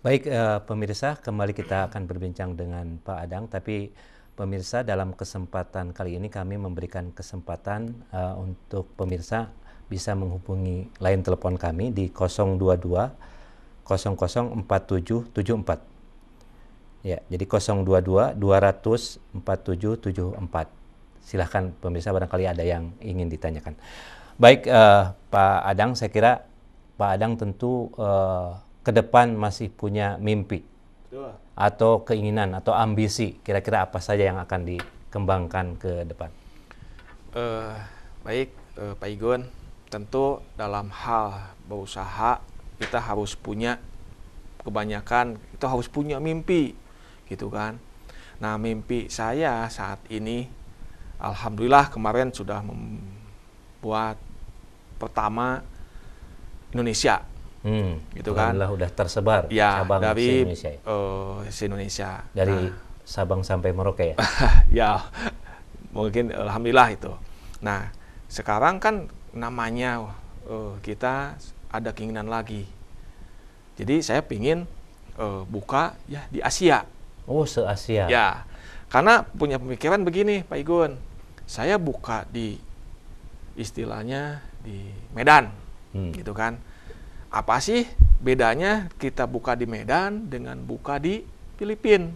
Baik, pemirsa, kembali kita akan berbincang dengan Pak Adang, tapi pemirsa dalam kesempatan kali ini kami memberikan kesempatan untuk pemirsa bisa menghubungi line telepon kami di 022 004774. Ya, jadi 022 200 4774. Silahkan pemirsa, barangkali ada yang ingin ditanyakan. Baik, Pak Adang, saya kira Pak Adang tentu ke depan masih punya mimpi atau keinginan atau ambisi, kira-kira apa saja yang akan dikembangkan ke depan? Baik, Pak Igun, tentu dalam hal berusaha kita harus punya, kebanyakan kita harus punya mimpi, gitu kan. Nah, mimpi saya saat ini, alhamdulillah kemarin sudah membuat pertama Indonesia. Gitu kan. Alhamdulillah udah tersebar ya, cabang dari se-Indonesia. se-Indonesia. Dari Sabang sampai Merauke ya? Ya, mungkin alhamdulillah itu. Nah, sekarang kan namanya kita ada keinginan lagi. Jadi saya pingin buka ya di Asia. Oh, se-Asia. Ya, karena punya pemikiran begini, Pak Igun. Saya buka di istilahnya di Medan, gitu kan. Apa sih bedanya kita buka di Medan dengan buka di Filipina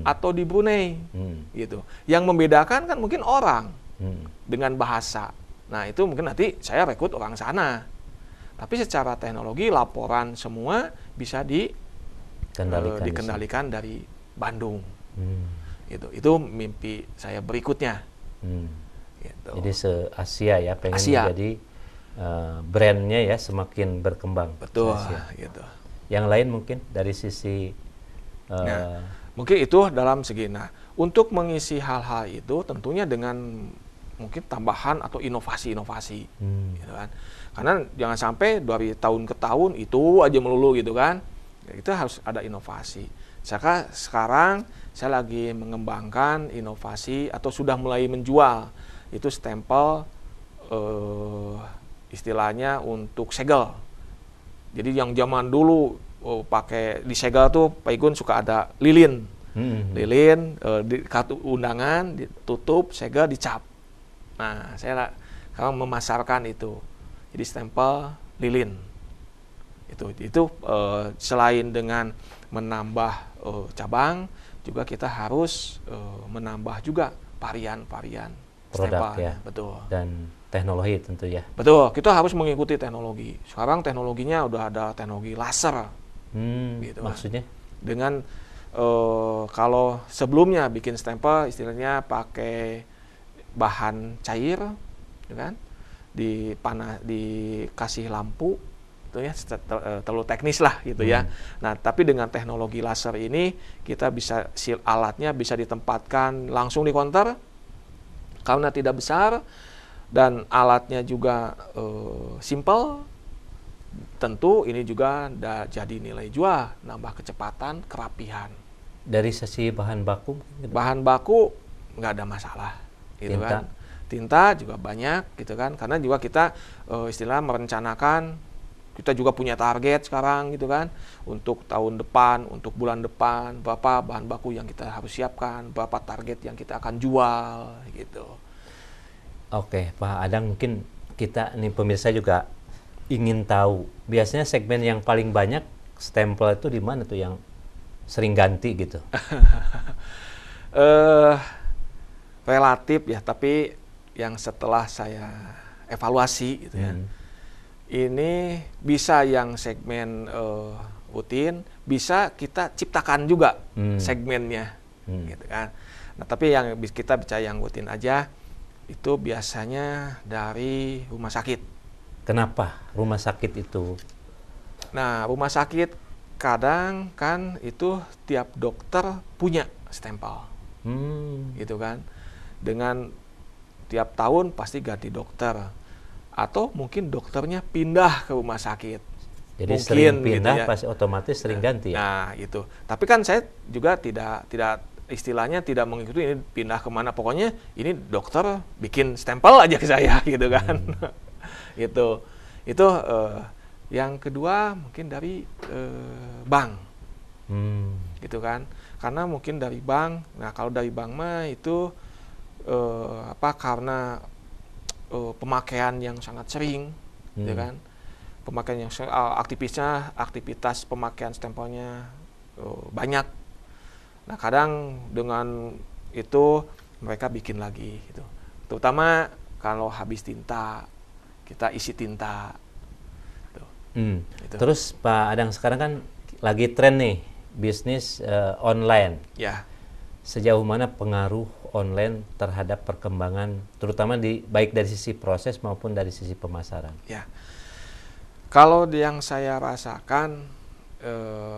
atau di Brunei, gitu. Yang membedakan kan mungkin orang dengan bahasa. Nah, itu mungkin nanti saya rekrut orang sana. Tapi secara teknologi laporan semua bisa dikendalikan dari Bandung. Itu mimpi saya berikutnya. Gitu. Jadi se-Asia ya, pengen Asia. menjadi brandnya ya semakin berkembang. Betul, se-Asia. gitu. Yang lain mungkin dari sisi mungkin itu dalam segi. Nah, untuk mengisi hal-hal itu tentunya dengan mungkin tambahan atau inovasi-inovasi, gitu kan. Karena jangan sampai dari tahun ke tahun itu aja melulu, gitu kan. Itu harus ada inovasi. Sekarang saya lagi mengembangkan inovasi atau sudah mulai menjual itu stempel istilahnya untuk segel. Jadi yang zaman dulu pakai di segel tuh Pak Igun suka ada lilin. Lilin di kartu undangan ditutup, segel dicap. Nah, saya sekarang memasarkan itu. Jadi stempel lilin. Itu selain dengan menambah cabang, juga kita harus menambah juga varian-varian produk ya. Betul. Dan teknologi tentu ya. Betul, kita harus mengikuti teknologi. Sekarang teknologinya udah ada teknologi laser. Gitu maksudnya? Dengan kalau sebelumnya bikin stempel istilahnya pakai bahan cair, gitu kan? Dikasih lampu, itu ya terlalu teknis lah gitu ya. Nah, tapi dengan teknologi laser ini kita bisa alatnya bisa ditempatkan langsung di konter karena tidak besar. Dan alatnya juga simple, tentu ini juga jadi nilai jual, nambah kecepatan, kerapihan. Dari sisi bahan baku? Bahan baku nggak ada masalah, gitu kan. Tinta juga banyak, gitu kan. Karena juga kita istilah merencanakan, kita juga punya target sekarang, gitu kan. Untuk tahun depan, untuk bulan depan, berapa bahan baku yang kita harus siapkan, berapa target yang kita akan jual, gitu. Oke, Pak Adang, mungkin kita nih pemirsa juga ingin tahu, biasanya segmen yang paling banyak stempel itu di mana tuh yang sering ganti gitu? Relatif ya, tapi yang setelah saya evaluasi gitu ya, ini bisa yang segmen rutin, bisa kita ciptakan juga segmennya, gitu kan. Nah, tapi yang kita bicara yang rutin aja, itu biasanya dari rumah sakit. Kenapa rumah sakit itu? Nah, rumah sakit kadang kan itu tiap dokter punya stempel, gitu kan. Dengan tiap tahun pasti ganti dokter, atau mungkin dokternya pindah ke rumah sakit. Jadi mungkin, sering pindah, gitu ya. pasti otomatis sering ganti ya. Nah, itu. Tapi kan saya juga tidak istilahnya tidak mengikuti ini pindah kemana, pokoknya ini dokter bikin stempel aja ke saya, gitu kan. Itu yang kedua mungkin dari bank. gitu kan. Karena mungkin dari bank, nah kalau dari bank mah itu karena pemakaian yang sangat sering, gitu kan. Pemakaian yang aktivitas pemakaian stempelnya banyak. Nah kadang dengan itu mereka bikin lagi gitu. Terutama kalau habis tinta, kita isi tinta. Gitu. Terus Pak Adang, sekarang kan lagi tren nih bisnis online. Ya. Sejauh mana pengaruh online terhadap perkembangan, terutama baik dari sisi proses maupun dari sisi pemasaran? Ya. Kalau yang saya rasakan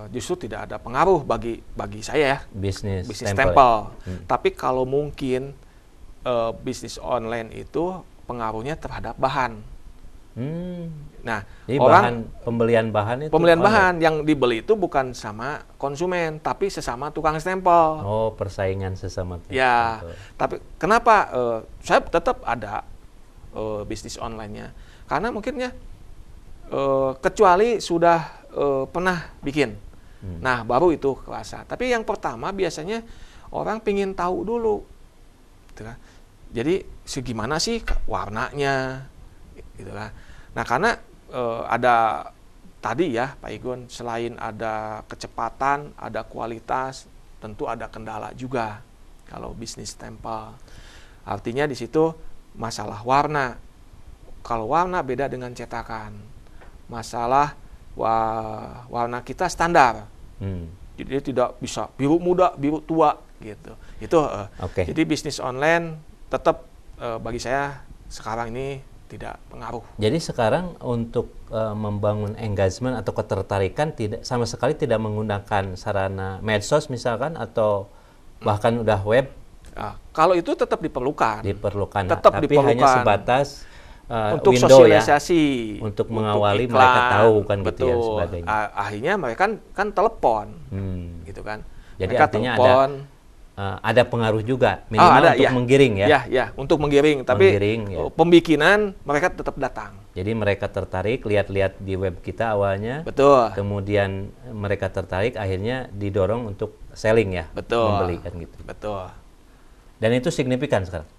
justru tidak ada pengaruh bagi saya bisnis stempel. Tapi kalau mungkin bisnis online itu pengaruhnya terhadap bahan. Nah, jadi pembelian bahan yang dibeli itu bukan sama konsumen, tapi sesama tukang stempel. Oh, persaingan sesama. Ya, tapi kenapa saya tetap ada bisnis online-nya? Karena mungkinnya kecuali sudah pernah bikin, nah baru itu kerasa. Tapi yang pertama biasanya orang pingin tahu dulu, gitu kan? Jadi segimana sih warnanya, gitu kan? Nah karena ada tadi ya Pak Igun, selain ada kecepatan, ada kualitas, tentu ada kendala juga kalau bisnis stempel. Artinya di situ masalah warna. Kalau warna beda dengan cetakan. Masalah warna kita standar. Jadi tidak bisa biru muda, biru tua gitu. Itu jadi bisnis online tetap bagi saya sekarang ini tidak pengaruh. Jadi sekarang untuk membangun engagement atau ketertarikan sama sekali tidak menggunakan sarana medsos misalkan atau bahkan udah web. Kalau itu tetap diperlukan. Tapi hanya sebatas untuk window sosialisasi, ya, untuk mengawali iklan, mereka tahu kan. Betul. Gitu ya sebagainya. Akhirnya mereka kan telepon, gitu kan. Jadi mereka artinya telepon, ada pengaruh juga minimal untuk menggiring ya. Ya, untuk menggiring. Tapi pembikinan mereka tetap datang. Jadi mereka tertarik, lihat-lihat di web kita awalnya. Betul. Kemudian mereka tertarik, akhirnya didorong untuk selling ya. Betul. Membeli kan gitu. Betul. Dan itu signifikan sekarang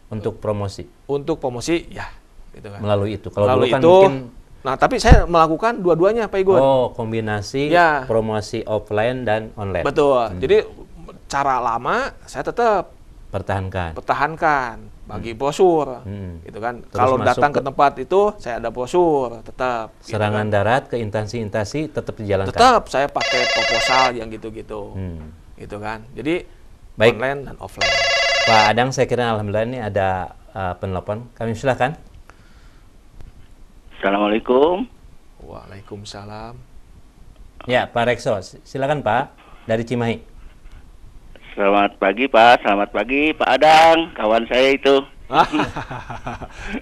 untuk promosi. Untuk promosi ya, gitu kan. Melalui itu. Kalau dulu kan mungkin. Nah, tapi saya melakukan dua-duanya Pak Igun. Oh, kombinasi promosi offline dan online. Betul. Jadi cara lama saya tetap pertahankan bagi brosur, gitu kan. Kalau datang ke tempat itu saya ada brosur tetap. Serangan darat ke instansi-instansi tetap dijalankan. Tetap saya pakai proposal yang gitu-gitu, gitu kan. Jadi baik online dan offline. Pak Adang, saya kira alhamdulillah ini ada penelpon. Kami silakan. Assalamualaikum. Waalaikumsalam. Ya, Pak Rekso, silakan Pak dari Cimahi. Selamat pagi Pak, selamat pagi Pak Adang, kawan saya itu.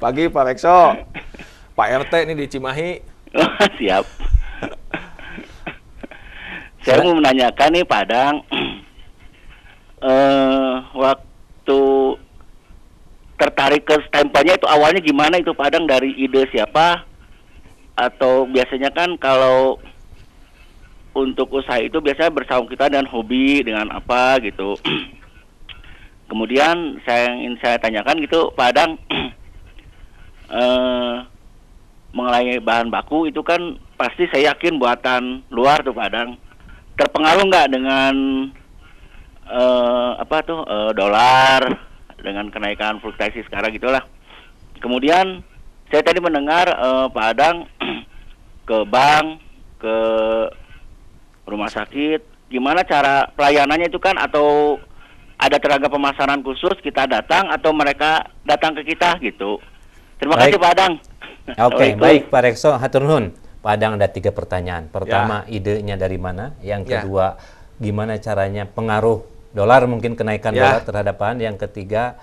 Pagi Pak Rekso, Pak RT ini di Cimahi. Siap. Saya mau menanyakan nih Pak Adang, waktu tertarik ke stempelnya itu awalnya gimana itu Pak Adang, dari ide siapa? Atau biasanya kan kalau untuk usaha itu biasanya bersangkutan dengan hobi, dengan apa gitu. Kemudian ingin saya tanyakan gitu Pak Adang, mengenai bahan baku itu kan pasti saya yakin buatan luar tuh Pak Adang. Terpengaruh nggak dengan dolar, dengan kenaikan fluktuasi sekarang gitulah. Kemudian saya tadi mendengar Pak Adang ke bank, ke rumah sakit, gimana cara pelayanannya itu kan, atau ada tenaga pemasaran khusus kita datang atau mereka datang ke kita gitu. Terima kasih Pak Adang. Oke, baik Pak Rekso, hatur nuhun. Pak Adang ada 3 pertanyaan. Pertama, idenya dari mana? Yang kedua, gimana caranya pengaruh dolar, mungkin kenaikan dolar terhadap bahan. Yang ketiga,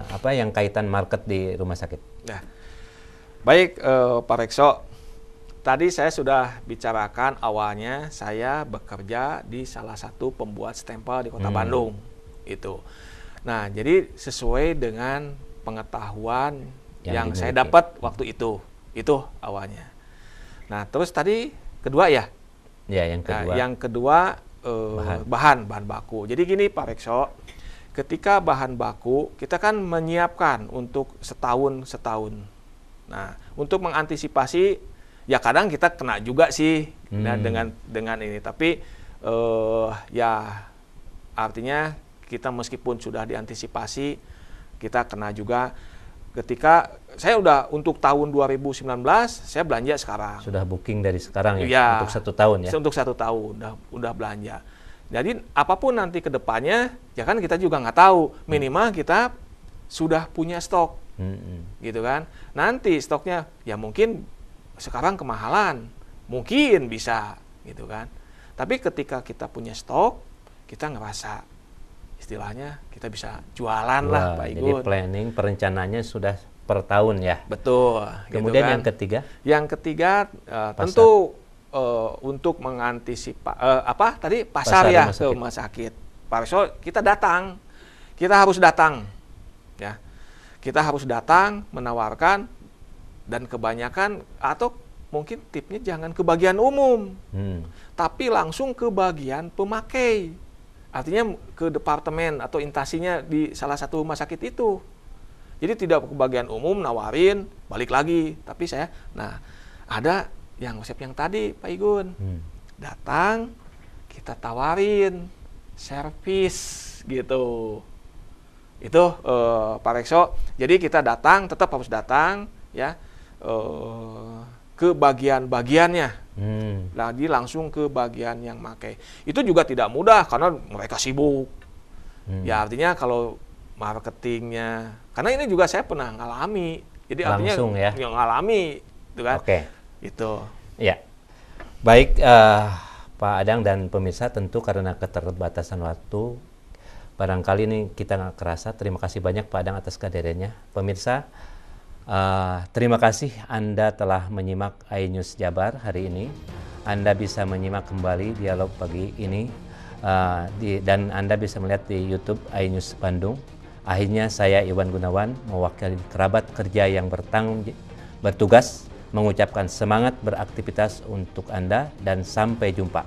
apa yang kaitan market di rumah sakit. Baik Pak Rekso, tadi saya sudah bicarakan awalnya saya bekerja di salah satu pembuat stempel di Kota Bandung itu. Nah, jadi sesuai dengan pengetahuan yang saya dapat waktu itu awalnya. Nah, terus tadi kedua ya, Ya, yang kedua. Nah, yang kedua bahan baku. Jadi gini Pak Rekso, ketika bahan baku kita kan menyiapkan untuk setahun. Nah, untuk mengantisipasi ya kadang kita kena juga sih dengan ini. Tapi ya artinya kita meskipun sudah diantisipasi, kita kena juga. Ketika saya udah untuk tahun 2019 saya belanja sekarang. Sudah booking dari sekarang ya, ya untuk 1 tahun ya. Untuk 1 tahun udah belanja. Jadi apapun nanti ke depannya ya kan kita juga nggak tahu. Minimal kita sudah punya stok, gitu kan. Nanti stoknya ya mungkin sekarang kemahalan, mungkin bisa, gitu kan. Tapi ketika kita punya stok, kita ngerasa istilahnya kita bisa jualan lah Pak Igun. Jadi planning perencanaannya sudah per tahun ya. Betul. Kemudian gitu kan. yang ketiga? Yang ketiga tentu untuk mengantisipasi pasar ya ke rumah sakit. Pak Rekso, kita harus datang ya. Kita harus datang menawarkan, dan kebanyakan atau mungkin tipnya jangan ke bagian umum, tapi langsung ke bagian pemakai. Artinya ke departemen atau instansinya di salah satu rumah sakit itu. Jadi tidak ke bagian umum nawarin, balik lagi. Tapi ada yang resep yang tadi Pak Igun. Datang, kita tawarin servis gitu. Itu Pak Rekso. Jadi kita datang, tetap harus datang ya ke bagian-bagiannya. Lagi langsung ke bagian yang pakai. Itu juga tidak mudah karena mereka sibuk. Ya artinya kalau marketingnya, karena ini juga saya pernah ngalami. Jadi langsung artinya yang ngalami, itu kan. Oke. Itu. Ya. Baik Pak Adang dan pemirsa, tentu karena keterbatasan waktu, barangkali ini kita nggak kerasa. Terima kasih banyak Pak Adang atas kehadirannya. Pemirsa, terima kasih Anda telah menyimak iNews Jabar hari ini. Anda bisa menyimak kembali dialog pagi ini dan Anda bisa melihat di YouTube iNews Bandung. Akhirnya saya Iwan Gunawan mewakili kerabat kerja yang bertugas mengucapkan semangat beraktivitas untuk Anda dan sampai jumpa.